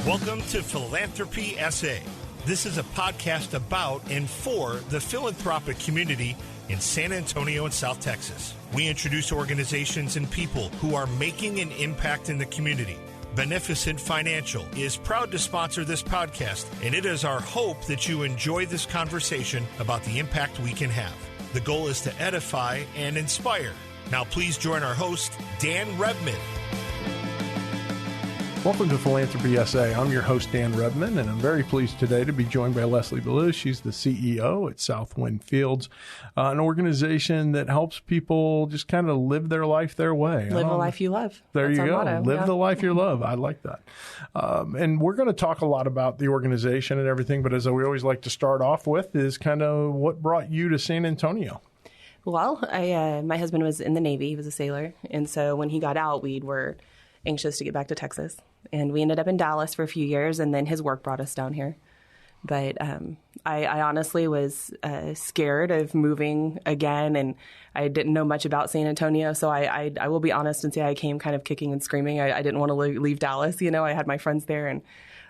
Welcome to Philanthropy SA. This is a podcast about and for the philanthropic community in San Antonio and South Texas. We introduce organizations and people who are making an impact in the community. Beneficent Financial is proud to sponsor this podcast, and it is our hope that you enjoy this conversation about the impact we can have. The goal is to edify and inspire. Now please join our host, Dan Rebman. Welcome to Philanthropy SA. I'm your host, Dan Rebman, and I'm very pleased today to be joined by Leslie Belieu. She's the CEO at Southwind Fields, an organization that helps people just kind of live their life their way. Live the life you love. There That's you go. Motto. Live the life you love. I like that. And we're going to talk a lot about the organization and everything, but as we always like to start off with is kind of what brought you to San Antonio. Well, my husband was in the Navy. He was a sailor. And so when he got out, we were anxious to get back to Texas. And we ended up in Dallas for a few years, and then his work brought us down here. But I honestly was scared of moving again, and I didn't know much about San Antonio. So I will be honest and say I came kind of kicking and screaming. I didn't want to leave Dallas. You know, I had my friends there and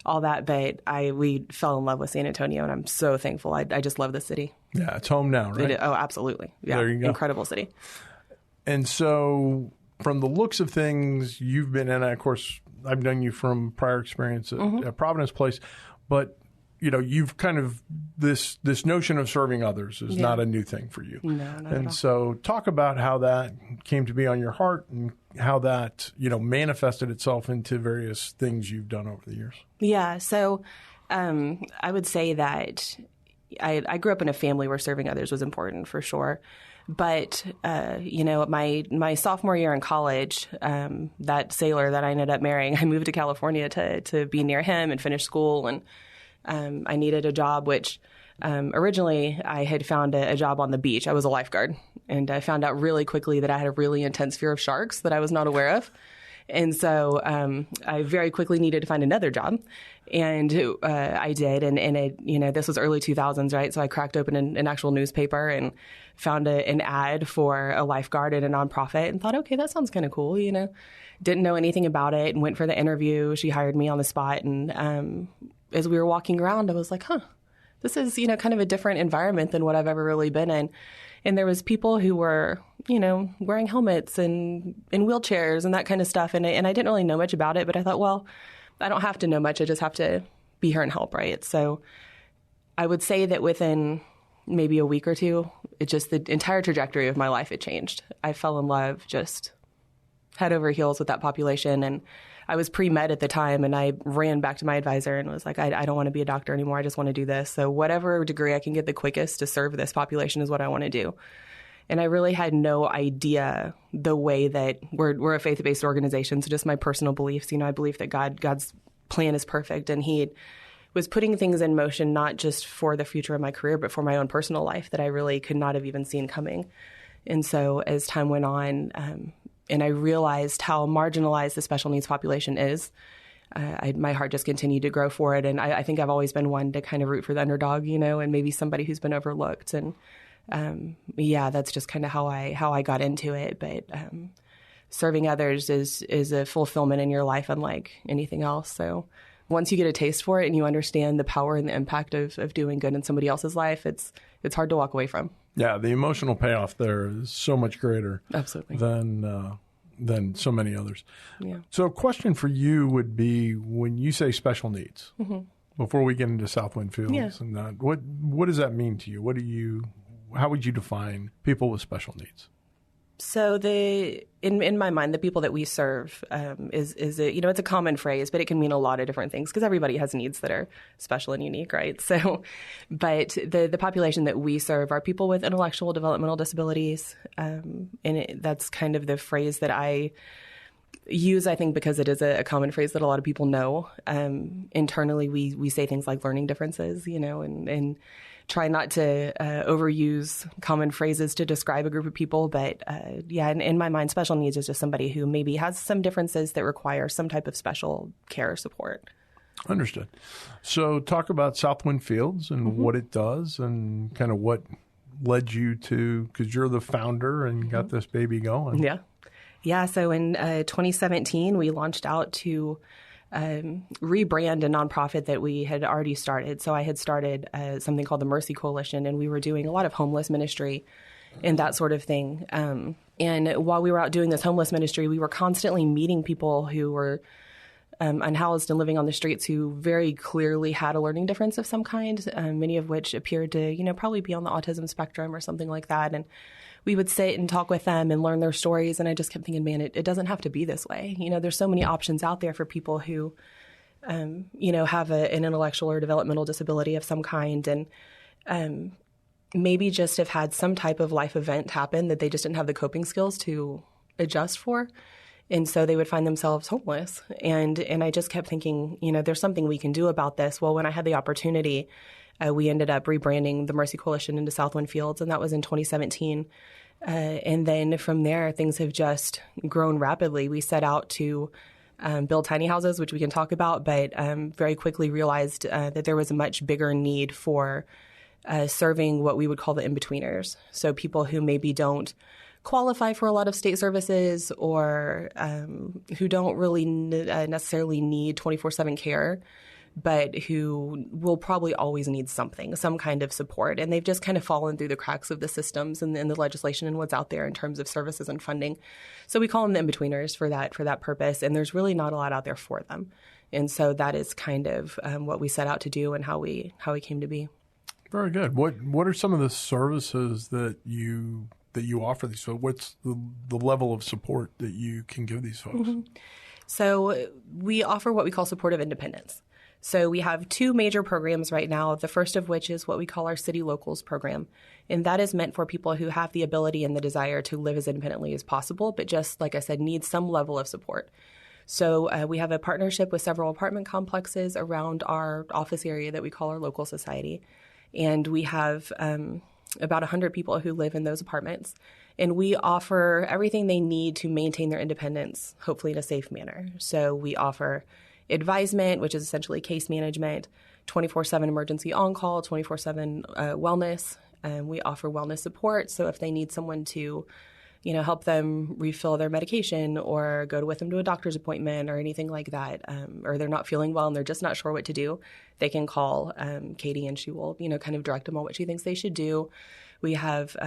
all that, but we fell in love with San Antonio, and I'm so thankful. I just love the city. Yeah, it's home now, right? Oh, absolutely. Yeah, there you go. Incredible city. And so from the looks of things you've been in, of course, I've known you from prior experience at Providence Place, but you know, you've kind of this notion of serving others is not a new thing for you. No, not at all. So talk about how that came to be on your heart and how that, you know, manifested itself into various things you've done over the years. Yeah. So I would say that I grew up in a family where serving others was important for sure. But, you know, my sophomore year in college, that sailor that I ended up marrying, I moved to California to be near him and finish school. And I needed a job, which originally I had found a job on the beach. I was a lifeguard. And I found out really quickly that I had a really intense fear of sharks that I was not aware of. And so I very quickly needed to find another job. And I did. And it, you know, this was early 2000s, right? So I cracked open an actual newspaper and found an ad for a lifeguard at a nonprofit and thought, okay, that sounds kind of cool, you know. Didn't know anything about it and went for the interview. She hired me on the spot. And as we were walking around, I was like, this is, you know, kind of a different environment than what I've ever really been in. And there was people who were, you know, wearing helmets and in wheelchairs and that kind of stuff. And I didn't really know much about it, but I thought, well, I don't have to know much. I just have to be here and help, right? So I would say that within maybe a week or two, the entire trajectory of my life, it changed. I fell in love just head over heels with that population. And I was pre-med at the time, and I ran back to my advisor and was like, I don't want to be a doctor anymore. I just want to do this. So whatever degree I can get the quickest to serve this population is what I want to do. And I really had no idea the way that we're a faith-based organization. So just my personal beliefs, you know, I believe that God's plan is perfect, and He was putting things in motion, not just for the future of my career, but for my own personal life that I really could not have even seen coming. And so as time went on, and I realized how marginalized the special needs population is, my heart just continued to grow for it. And I think I've always been one to kind of root for the underdog, you know, and maybe somebody who's been overlooked. And that's just kind of how I got into it. But serving others is a fulfillment in your life unlike anything else. So once you get a taste for it and you understand the power and the impact of doing good in somebody else's life, it's hard to walk away from. Yeah, the emotional payoff there is so much greater than so many others. Yeah. So a question for you would be, when you say special needs, before we get into Southwind Fields and that, what does that mean to you? How would you define people with special needs? So in my mind, the people that we serve is a, you know, it's a common phrase, but it can mean a lot of different things because everybody has needs that are special and unique, right? So, but the population that we serve are people with intellectual developmental disabilities, and that's kind of the phrase that I use, I think, because it is a common phrase that a lot of people know. Internally, we say things like learning differences, you know, and try not to overuse common phrases to describe a group of people. But in my mind, special needs is just somebody who maybe has some differences that require some type of special care or support. Understood. So talk about Southwind Fields and what it does and kind of what led you to, because you're the founder and got this baby going. Yeah. So in 2017, we launched out to rebrand a nonprofit that we had already started. So I had started something called the Mercy Coalition, and we were doing a lot of homeless ministry and that sort of thing. And while we were out doing this homeless ministry, we were constantly meeting people who were unhoused and living on the streets who very clearly had a learning difference of some kind, many of which appeared to, probably be on the autism spectrum or something like that. And we would sit and talk with them and learn their stories. And I just kept thinking, man, it doesn't have to be this way. There's so many options out there for people who, have an intellectual or developmental disability of some kind. And maybe just have had some type of life event happen that they just didn't have the coping skills to adjust for. And so they would find themselves homeless. And I just kept thinking, there's something we can do about this. Well, when I had the opportunity, we ended up rebranding the Mercy Coalition into Southwind Fields, and that was in 2017. And then from there, things have just grown rapidly. We set out to build tiny houses, which we can talk about, but very quickly realized that there was a much bigger need for serving what we would call the in-betweeners. So people who maybe don't qualify for a lot of state services or who don't really necessarily need 24/7 care, but who will probably always need something, some kind of support. And they've just kind of fallen through the cracks of the systems and the legislation and what's out there in terms of services and funding. So we call them the in-betweeners for that purpose. And there's really not a lot out there for them. And so that is kind of what we set out to do and how we came to be. Very good. What are some of the services that you offer these folks? What's the level of support that you can give these folks? Mm-hmm. So we offer what we call supportive independence. So we have two major programs right now, the first of which is what we call our City Locals program. And that is meant for people who have the ability and the desire to live as independently as possible, but just, like I said, need some level of support. So we have a partnership with several apartment complexes around our office area that we call our local society. And we have about 100 people who live in those apartments. And we offer everything they need to maintain their independence, hopefully in a safe manner. So we offer advisement, which is essentially case management, 24/7 emergency on-call, 24/7 wellness. We offer wellness support. So if they need someone to, help them refill their medication or go with them to a doctor's appointment or anything like that, or they're not feeling well and they're just not sure what to do, they can call Katie and she will, kind of direct them on what she thinks they should do. We have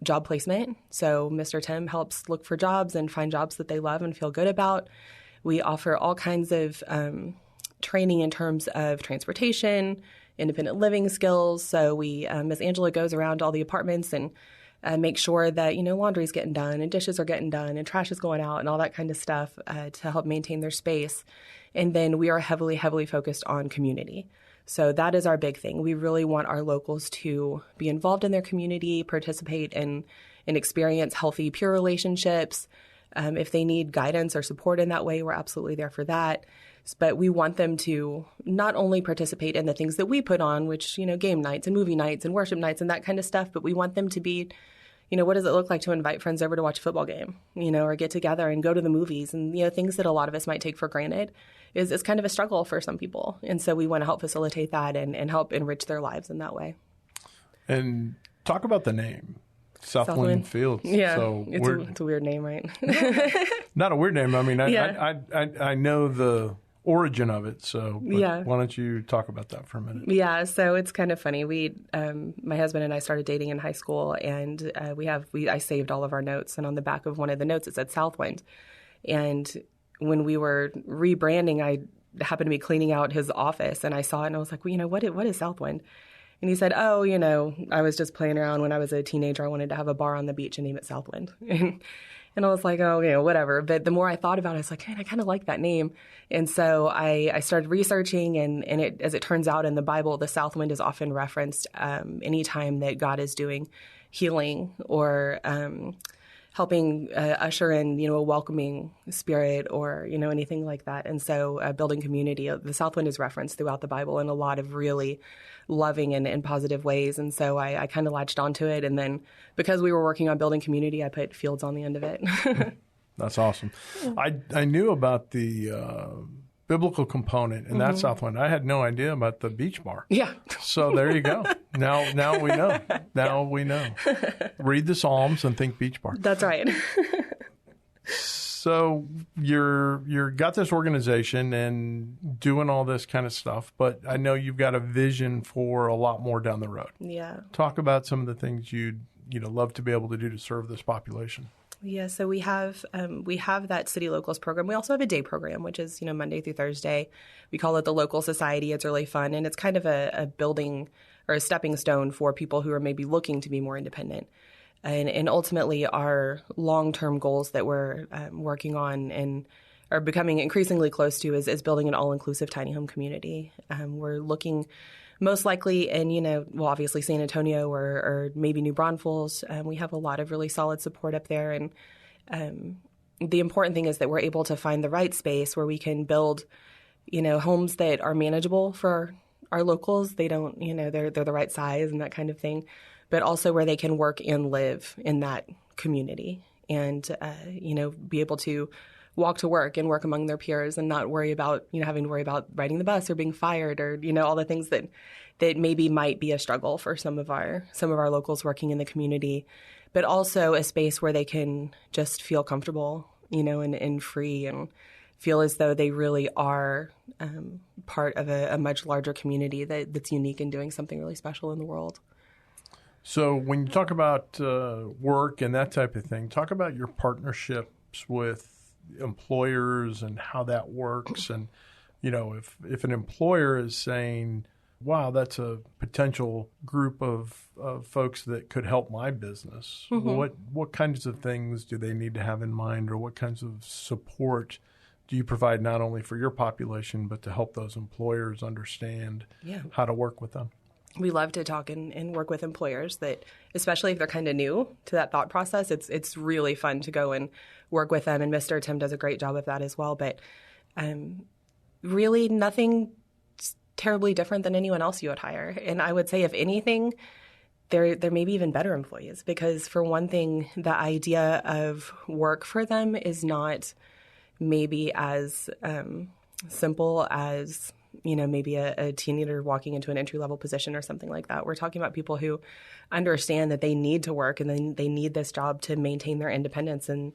job placement. So Mr. Tim helps look for jobs and find jobs that they love and feel good about. We offer all kinds of training in terms of transportation, independent living skills. So we, as Angela goes around to all the apartments and make sure that, laundry's getting done and dishes are getting done and trash is going out and all that kind of stuff to help maintain their space. And then we are heavily, heavily focused on community. So that is our big thing. We really want our locals to be involved in their community, participate in and experience healthy, pure relationships. If they need guidance or support in that way, we're absolutely there for that. But we want them to not only participate in the things that we put on, which, game nights and movie nights and worship nights and that kind of stuff, but we want them to be, what does it look like to invite friends over to watch a football game, or get together and go to the movies and, things that a lot of us might take for granted is kind of a struggle for some people. And so we want to help facilitate that and help enrich their lives in that way. And talk about the name. Southwind Fields. Yeah, so it's a weird name, right? Not a weird name. I mean, I know the origin of it. So why don't you talk about that for a minute? Yeah, so it's kind of funny. We, my husband and I started dating in high school, and I saved all of our notes, and on the back of one of the notes it said Southwind. And when we were rebranding, I happened to be cleaning out his office, and I saw it, and I was like, well, what is Southwind? And he said, oh, I was just playing around when I was a teenager. I wanted to have a bar on the beach and name it Southwind. And I was like, oh, whatever. But the more I thought about it, I was like, I kind of like that name. And so I started researching, and as it turns out in the Bible, the Southwind is often referenced anytime that God is doing healing or helping usher in, a welcoming spirit or, anything like that. And so building community, the Southwind is referenced throughout the Bible in a lot of really loving and positive ways. And so I kind of latched onto it. And then because we were working on building community, I put Fields on the end of it. That's awesome. I knew about the biblical component in that Southwind. I had no idea about the beach bar. Yeah. So there you go. Now we know. We know. Read the Psalms and think beach bar. That's right. So you're got this organization and doing all this kind of stuff, but I know you've got a vision for a lot more down the road. Yeah. Talk about some of the things you'd love to be able to do to serve this population. Yeah, so we have that City Locals program. We also have a day program, which is Monday through Thursday. We call it the Local Society. It's really fun, and it's kind of a building or a stepping stone for people who are maybe looking to be more independent. And ultimately, our long-term goals that we're working on and are becoming increasingly close to is building an all-inclusive tiny home community. We're looking most likely in, obviously San Antonio or maybe New Braunfels. We have a lot of really solid support up there. And the important thing is that we're able to find the right space where we can build, homes that are manageable for our locals. They don't, they're the right size and that kind of thing, but also where they can work and live in that community and, be able to walk to work and work among their peers and not worry about, having to worry about riding the bus or being fired or, all the things that maybe might be a struggle for some of our locals working in the community, but also a space where they can just feel comfortable, and free and feel as though they really are part of a much larger community that's unique and doing something really special in the world. So when you talk about work and that type of thing, talk about your partnerships with employers and how that works. And, if an employer is saying, wow, that's a potential group of folks that could help my business, what kinds of things do they need to have in mind, or what kinds of support do you provide not only for your population, but to help those employers understand how to work with them? We love to talk and work with employers that, especially if they're kind of new to that thought process, it's really fun to go and work with them. And Mr. Tim does a great job of that as well. But really nothing terribly different than anyone else you would hire. And I would say, if anything, they're maybe even better employees, because for one thing, the idea of work for them is not maybe as simple as maybe a teenager walking into an entry-level position or something like that. We're talking about people who understand that they need to work and then they need this job to maintain their independence and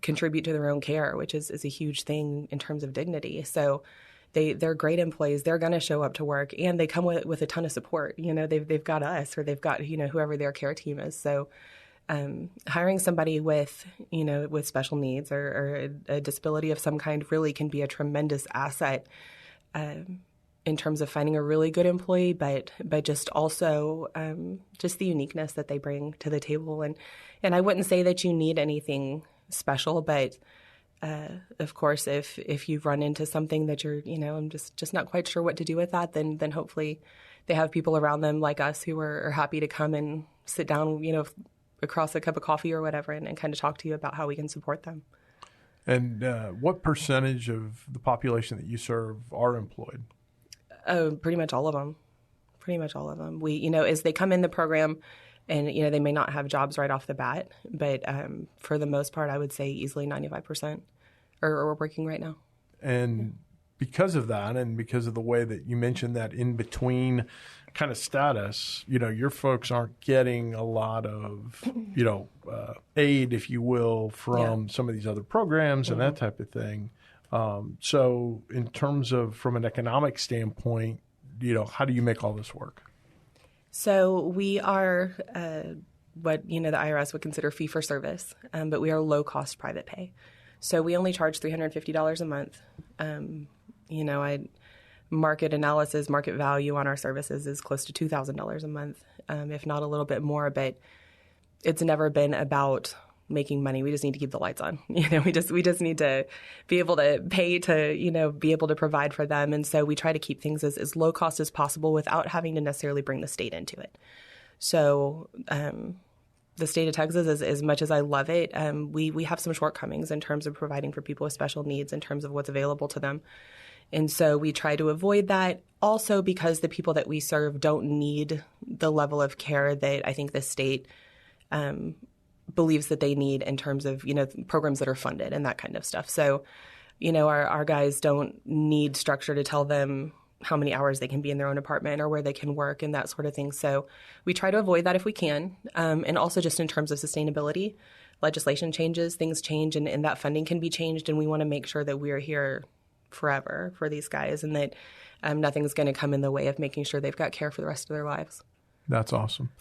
contribute to their own care, which is a huge thing in terms of dignity. So they're great employees. They're going to show up to work, and they come with a ton of support. They've got us, or they've got whoever their care team is. So hiring somebody with special needs or a disability of some kind really can be a tremendous asset in terms of finding a really good employee, but just also just the uniqueness that they bring to the table. And I wouldn't say that you need anything special, but of course, if you've run into something that you're, I'm just not quite sure what to do with that, then hopefully they have people around them like us who are happy to come and sit down, across a cup of coffee or whatever, and kind of talk to you about how we can support them. And what percentage of the population that you serve are employed? Pretty much all of them. We, as they come in the program, and, they may not have jobs right off the bat, but for the most part, I would say easily 95% are working right now. And because of that, and because of the way that you mentioned that in between kind of status, your folks aren't getting a lot of, aid, if you will, from some of these other programs and that type of thing. So in terms of, from an economic standpoint, how do you make all this work? So we are what, the IRS would consider fee for service, but we are low-cost private pay. So we only charge $350 a month. Market analysis, market value on our services is close to $2,000 a month, if not a little bit more. But it's never been about making money. We just need to keep the lights on. We just need to be able to pay to, be able to provide for them. And so we try to keep things as low cost as possible without having to necessarily bring the state into it. So the state of Texas, as much as I love it, we have some shortcomings in terms of providing for people with special needs in terms of what's available to them. And so we try to avoid that, also because the people that we serve don't need the level of care that I think the state believes that they need in terms of, programs that are funded and that kind of stuff. So, our guys don't need structure to tell them how many hours they can be in their own apartment or where they can work and that sort of thing. So we try to avoid that if we can. And also just in terms of sustainability, legislation changes, things change, and that funding can be changed, and we want to make sure that we're here forever for these guys, and that nothing's going to come in the way of making sure they've got care for the rest of their lives. That's awesome.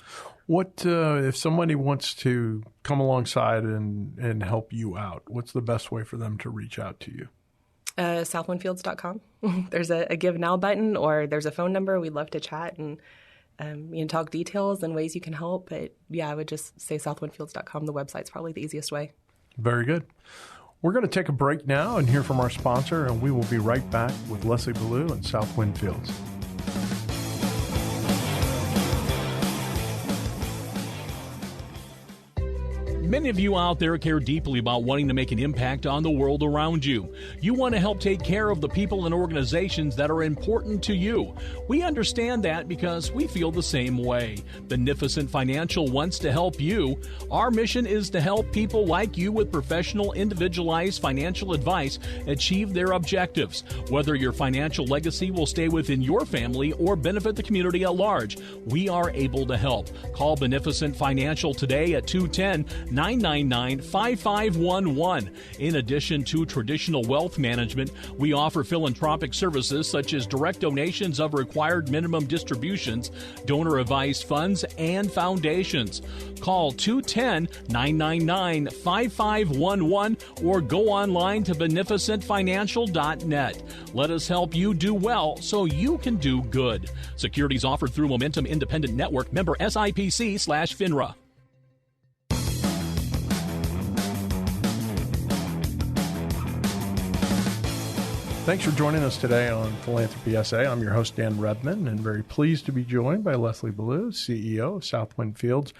What if somebody wants to come alongside and help you out? What's the best way for them to reach out to you? Southwindfields.com. There's a Give Now button, or there's a phone number. We'd love to chat and talk details and ways you can help. But yeah, I would just say southwindfields.com. The website's probably the easiest way. Very good. We're going to take a break now and hear from our sponsor, and we will be right back with Leslie Belieu and Southwind Fields. Many of you out there care deeply about wanting to make an impact on the world around you. You want to help take care of the people and organizations that are important to you. We understand that because we feel the same way. Beneficent Financial wants to help you. Our mission is to help people like you with professional, individualized financial advice achieve their objectives. Whether your financial legacy will stay within your family or benefit the community at large, we are able to help. Call Beneficent Financial today at 210-999-5511. In addition to traditional wealth management, we offer philanthropic services such as direct donations of required minimum distributions, donor-advised funds, and foundations. Call 210-999-5511 or go online to beneficentfinancial.net. Let us help you do well so you can do good. Securities offered through Momentum Independent Network, member SIPC/FINRA. Thanks for joining us today on Philanthropy SA. I'm your host, Dan Redman, and very pleased to be joined by Leslie Belieu, CEO of Southwind Fields.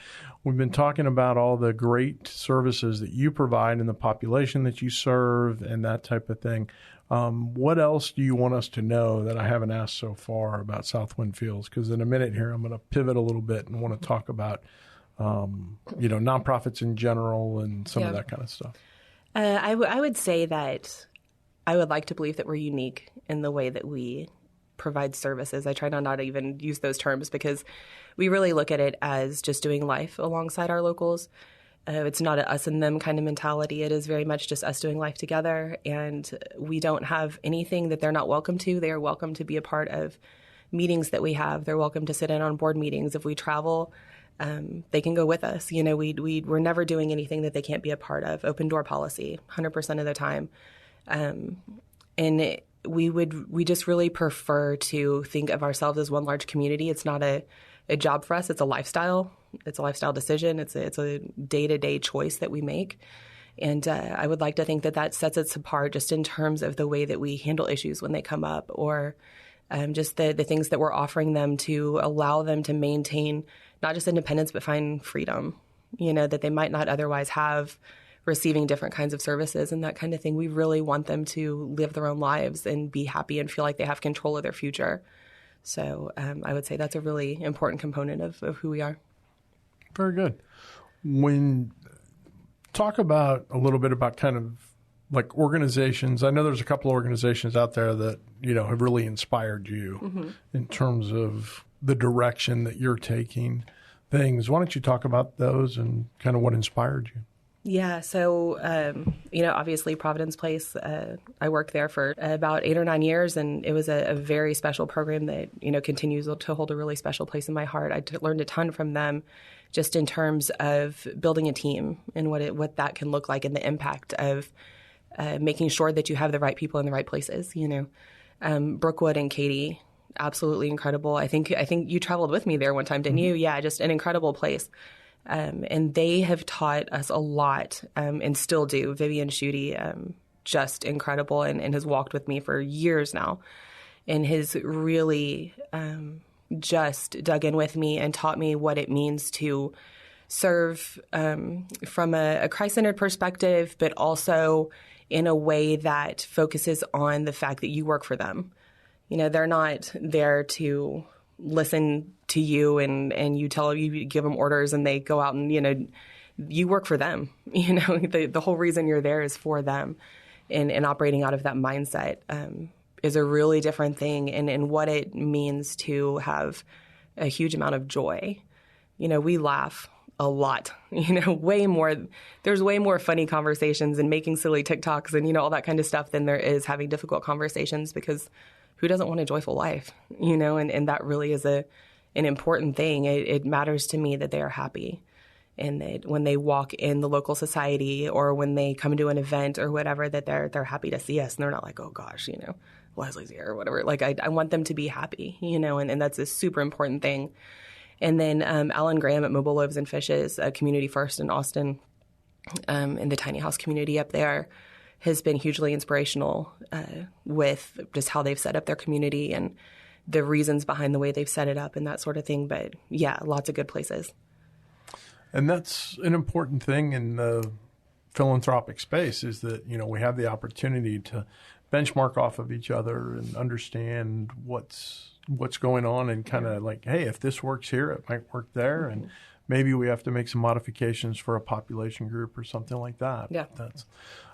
We've been talking about all the great services that you provide and the population that you serve and that type of thing. What else do you want us to know that I haven't asked so far about Southwind Fields? Because in a minute here, I'm going to pivot a little bit and want to talk about, nonprofits in general and some of that kind of stuff. I would say that I would like to believe that we're unique in the way that we provide services. I try not to even use those terms because we really look at it as just doing life alongside our locals. It's not an us and them kind of mentality. It is very much just us doing life together, and we don't have anything that they're not welcome to. They are welcome to be a part of meetings that we have. They're welcome to sit in on board meetings. If we travel, they can go with us. We're never doing anything that they can't be a part of. Open door policy, 100% of the time. We just really prefer to think of ourselves as one large community. It's not a job for us. It's a lifestyle. It's a lifestyle decision. It's a day-to-day choice that we make. And I would like to think that sets us apart just in terms of the way that we handle issues when they come up, or just the things that we're offering them to allow them to maintain not just independence, but find freedom, that they might not otherwise have, receiving different kinds of services and that kind of thing. We really want them to live their own lives and be happy and feel like they have control of their future. So I would say that's a really important component of who we are. Very good. Talk about a little bit about kind of like organizations. I know there's a couple of organizations out there that, have really inspired you in terms of the direction that you're taking things. Why don't you talk about those and kind of what inspired you? Yeah. So, obviously Providence Place, I worked there for about 8 or 9 years, and it was a very special program that, continues to hold a really special place in my heart. I learned a ton from them just in terms of building a team and what that can look like, and the impact of making sure that you have the right people in the right places. Brookwood and Katie, absolutely incredible. I think you traveled with me there one time, didn't you? Yeah, just an incredible place. And they have taught us a lot, and still do. Vivian Schutte, just incredible, and has walked with me for years now, and has really just dug in with me and taught me what it means to serve from a Christ-centered perspective, but also in a way that focuses on the fact that you work for them. They're not there to listen to you and you give them orders and they go out and, you work for them. The whole reason you're there is for them, and operating out of that mindset is a really different thing, and what it means to have a huge amount of joy. We laugh a lot, way more. There's way more funny conversations and making silly TikToks and, all that kind of stuff than there is having difficult conversations, because who doesn't want a joyful life, and that really is an important thing. It matters to me that they are happy, and that when they walk in the local society or when they come to an event or whatever, that they're happy to see us and they're not like, oh gosh, Leslie's here or whatever. Like I want them to be happy, and that's a super important thing. And then Alan Graham at Mobile Loaves and Fishes, a community first in Austin, in the tiny house community up there, has been hugely inspirational with just how they've set up their community and the reasons behind the way they've set it up and that sort of thing. But yeah, lots of good places. And that's an important thing in the philanthropic space, is that, we have the opportunity to benchmark off of each other and understand what's going on, and kind of like, hey, if this works here, it might work there. And maybe we have to make some modifications for a population group or something like that. Yeah. That's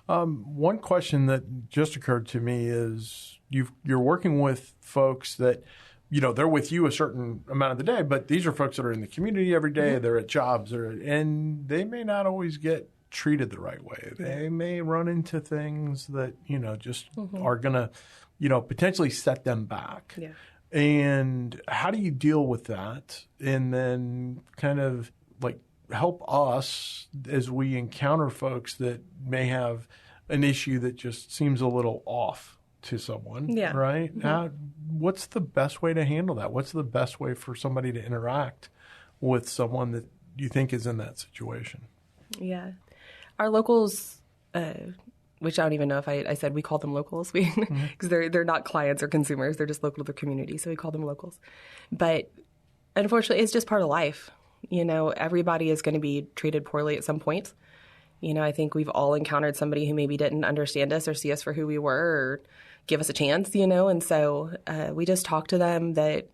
one question that just occurred to me is you're working with folks that, they're with you a certain amount of the day, but these are folks that are in the community every day. They're at jobs, and they may not always get treated the right way. They may run into things that, just are going to, potentially set them back. Yeah. And how do you deal with that? And then kind of like help us as we encounter folks that may have an issue that just seems a little off to someone, right? Mm-hmm. What's the best way to handle that? What's the best way for somebody to interact with someone that you think is in that situation? Yeah. Our locals, which I don't even know if I said we call them locals, because they're not clients or consumers. They're just local to their community, so we call them locals. But unfortunately, it's just part of life. Everybody is going to be treated poorly at some point. I think we've all encountered somebody who maybe didn't understand us or see us for who we were or give us a chance, and so we just talk to them that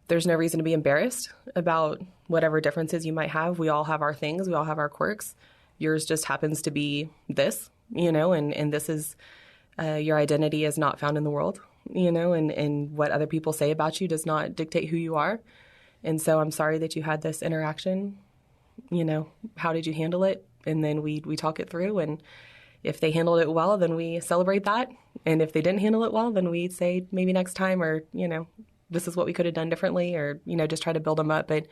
there's no reason to be embarrassed about whatever differences you might have. We all have our things. We all have our quirks. Yours just happens to be this, and this is your identity is not found in the world, and what other people say about you does not dictate who you are. And so I'm sorry that you had this interaction. How did you handle it? And then we talk it through, and if they handled it well, then we celebrate that. And if they didn't handle it well, then we say maybe next time, or, this is what we could have done differently, or, just try to build them up. But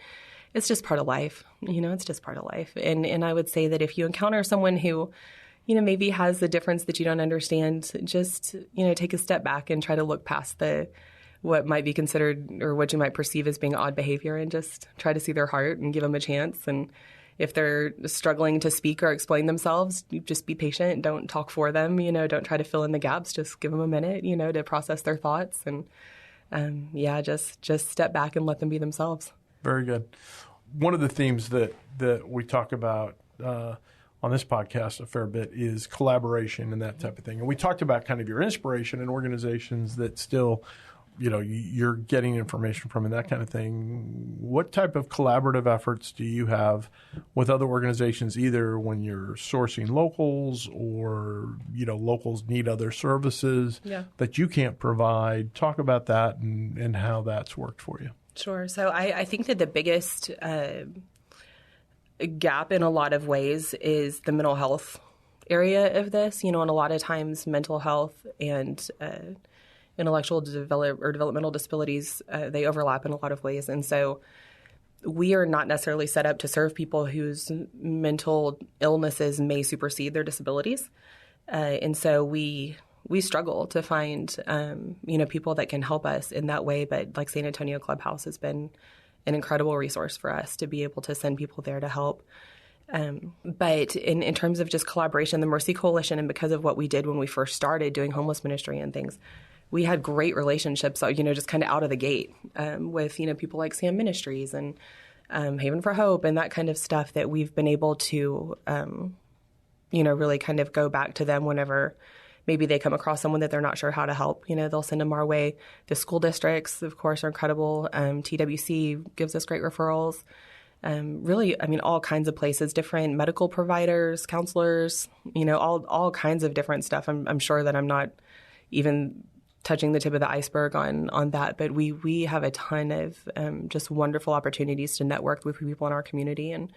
it's just part of life. It's just part of life. And I would say that if you encounter someone who, maybe has a difference that you don't understand, just, take a step back and try to look past what might be considered or what you might perceive as being odd behavior, and just try to see their heart and give them a chance. And if they're struggling to speak or explain themselves, you just be patient. Don't talk for them. Don't try to fill in the gaps. Just give them a minute, to process their thoughts. And just step back and let them be themselves. Very good. One of the themes that we talk about on this podcast a fair bit is collaboration and that type of thing. And we talked about kind of your inspiration in organizations that still, you're getting information from and that kind of thing. What type of collaborative efforts do you have with other organizations, either when you're sourcing locals or, locals need other services that you can't provide? Talk about that and how that's worked for you. Sure. So I think that the biggest gap in a lot of ways is the mental health area of this, and a lot of times mental health and intellectual developmental disabilities, they overlap in a lot of ways. And so we are not necessarily set up to serve people whose mental illnesses may supersede their disabilities. And so we struggle to find, people that can help us in that way. But like San Antonio Clubhouse has been an incredible resource for us to be able to send people there to help. But in terms of just collaboration, the Mercy Coalition, and because of what we did when we first started doing homeless ministry and things, we had great relationships, just kind of out of the gate with, people like Sam Ministries and Haven for Hope and that kind of stuff, that we've been able to, really kind of go back to them whenever maybe they come across someone that they're not sure how to help. They'll send them our way. The school districts, of course, are incredible. TWC gives us great referrals. Really, all kinds of places, different medical providers, counselors, all kinds of different stuff. I'm sure that I'm not even touching the tip of the iceberg on that, but we have a ton of just wonderful opportunities to network with people in our community and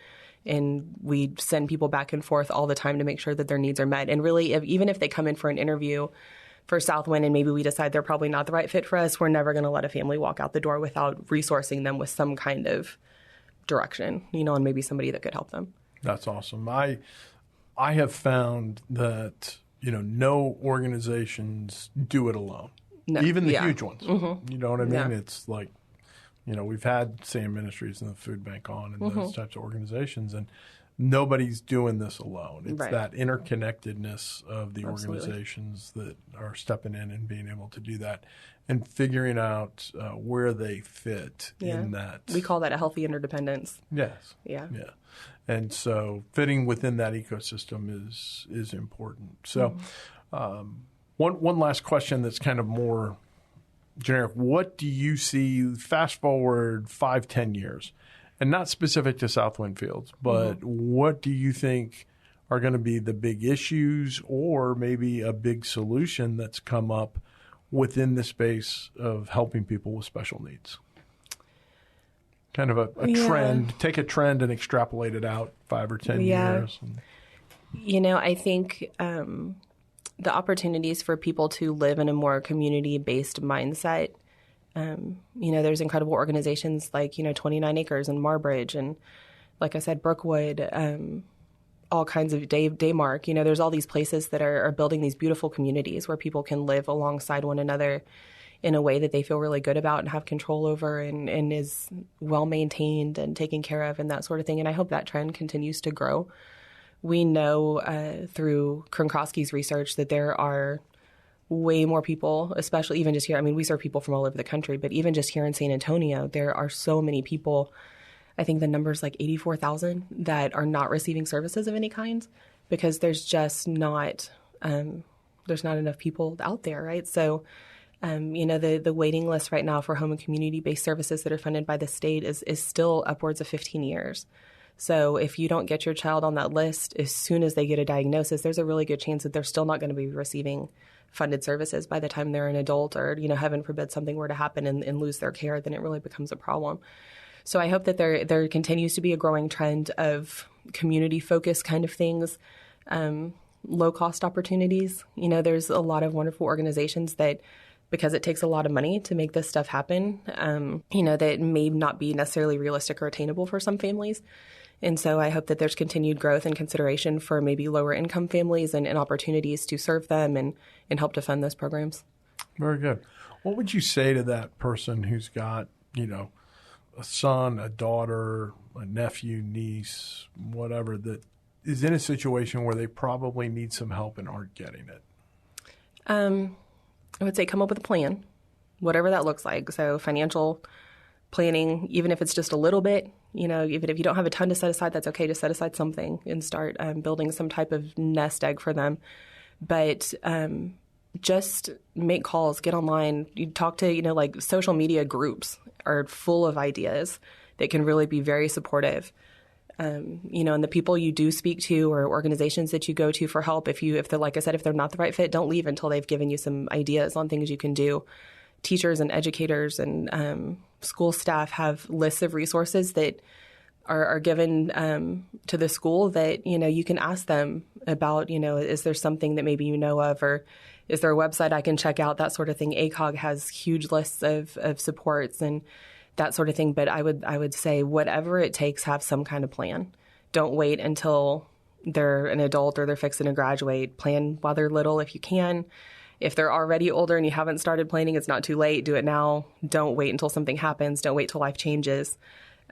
And we send people back and forth all the time to make sure that their needs are met. And really, even if they come in for an interview for Southwind and maybe we decide they're probably not the right fit for us, we're never going to let a family walk out the door without resourcing them with some kind of direction, and maybe somebody that could help them. That's awesome. I have found that, no organizations do it alone. No. Even the Yeah. huge ones. Mm-hmm. You know what I mean? Yeah. It's like, we've had Sam Ministries and the Food Bank on and those types of organizations, and nobody's doing this alone. It's Right. that interconnectedness of the Absolutely. organizations that are stepping in and being able to do that and figuring out where they fit in that. We call that a healthy interdependence. Yes. Yeah. Yeah. And so fitting within that ecosystem is important. So one last question that's kind of more generic. What do you see, fast forward 5-10 years, and not specific to Southwind Fields, but what do you think are going to be the big issues or maybe a big solution that's come up within the space of helping people with special needs? Kind of a trend, take a trend and extrapolate it out 5 or 10 years. I think the opportunities for people to live in a more community-based mindset, there's incredible organizations like, 29 Acres and Marbridge and, like I said, Brookwood, all kinds of Daymark. There's all these places that are building these beautiful communities where people can live alongside one another in a way that they feel really good about and have control over and is well maintained and taken care of and that sort of thing. And I hope that trend continues to grow. We know through Kronkowski's research that there are way more people, especially even just here. I mean, we serve people from all over the country, but even just here in San Antonio, there are so many people. I think the number's like 84,000 that are not receiving services of any kind because there's just not there's not enough people out there, right? So, the waiting list right now for home and community-based services that are funded by the state is still upwards of 15 years. So if you don't get your child on that list as soon as they get a diagnosis, there's a really good chance that they're still not going to be receiving funded services by the time they're an adult or, heaven forbid something were to happen and lose their care, then it really becomes a problem. So I hope that there continues to be a growing trend of community-focused kind of things, low-cost opportunities. There's a lot of wonderful organizations that, because it takes a lot of money to make this stuff happen, that may not be necessarily realistic or attainable for some families. And so I hope that there's continued growth and consideration for maybe lower income families and opportunities to serve them and help to fund those programs. Very good. What would you say to that person who's got, a son, a daughter, a nephew, niece, whatever, that is in a situation where they probably need some help and aren't getting it? I would say come up with a plan, whatever that looks like. So financial planning, even if it's just a little bit, even if you don't have a ton to set aside, that's okay to set aside something and start building some type of nest egg for them. But just make calls, get online, you talk to, like social media groups are full of ideas that can really be very supportive. And the people you do speak to or organizations that you go to for help, if they're, like I said, if they're not the right fit, don't leave until they've given you some ideas on things you can do. Teachers and educators and school staff have lists of resources that are given to the school that, you can ask them about, is there something that maybe you know of, or is there a website I can check out, that sort of thing. ACOG has huge lists of supports and that sort of thing. But I would say whatever it takes, have some kind of plan. Don't wait until they're an adult or they're fixing to graduate. Plan while they're little if you can. If they're already older and you haven't started planning, it's not too late. Do it now. Don't wait until something happens. Don't wait till life changes.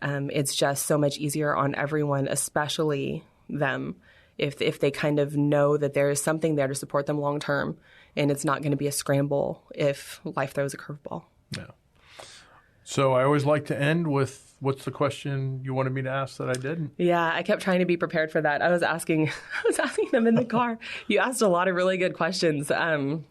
It's just so much easier on everyone, especially them, if they kind of know that there is something there to support them long term, and it's not going to be a scramble if life throws a curveball. Yeah. So I always like to end with, what's the question you wanted me to ask that I didn't? Yeah, I kept trying to be prepared for that. I was asking them in the car. You asked a lot of really good questions. The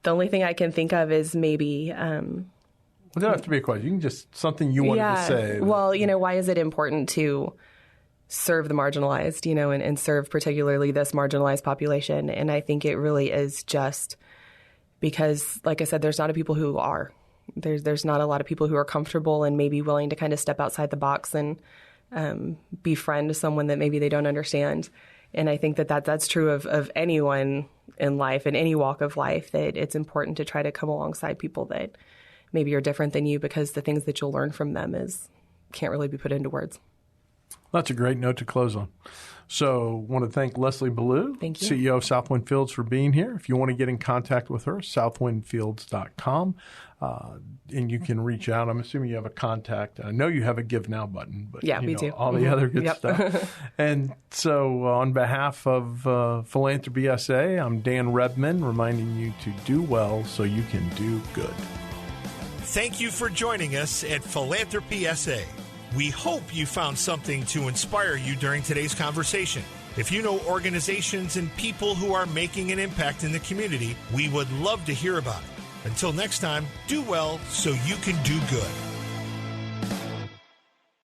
only thing I can think of is maybe. It doesn't have to be a question. You can just something you wanted to say. Well, why is it important to serve the marginalized, and serve particularly this marginalized population? And I think it really is just because, like I said, there's not a people who are. There's not a lot of people who are comfortable and maybe willing to kind of step outside the box and befriend someone that maybe they don't understand. And I think that's true of anyone in life, in any walk of life, that it's important to try to come alongside people that maybe are different than you, because the things that you'll learn from them can't really be put into words. That's a great note to close on. So I want to thank Leslie Belieu, CEO of Southwind Fields, for being here. If you want to get in contact with her, southwindfields.com, and you can reach out. I'm assuming you have a contact. I know you have a Give Now button, but we do. All the other good stuff. And so on behalf of Philanthropy SA, I'm Dan Redman, reminding you to do well so you can do good. Thank you for joining us at Philanthropy SA. We hope you found something to inspire you during today's conversation. If you know organizations and people who are making an impact in the community, we would love to hear about it. Until next time, do well so you can do good.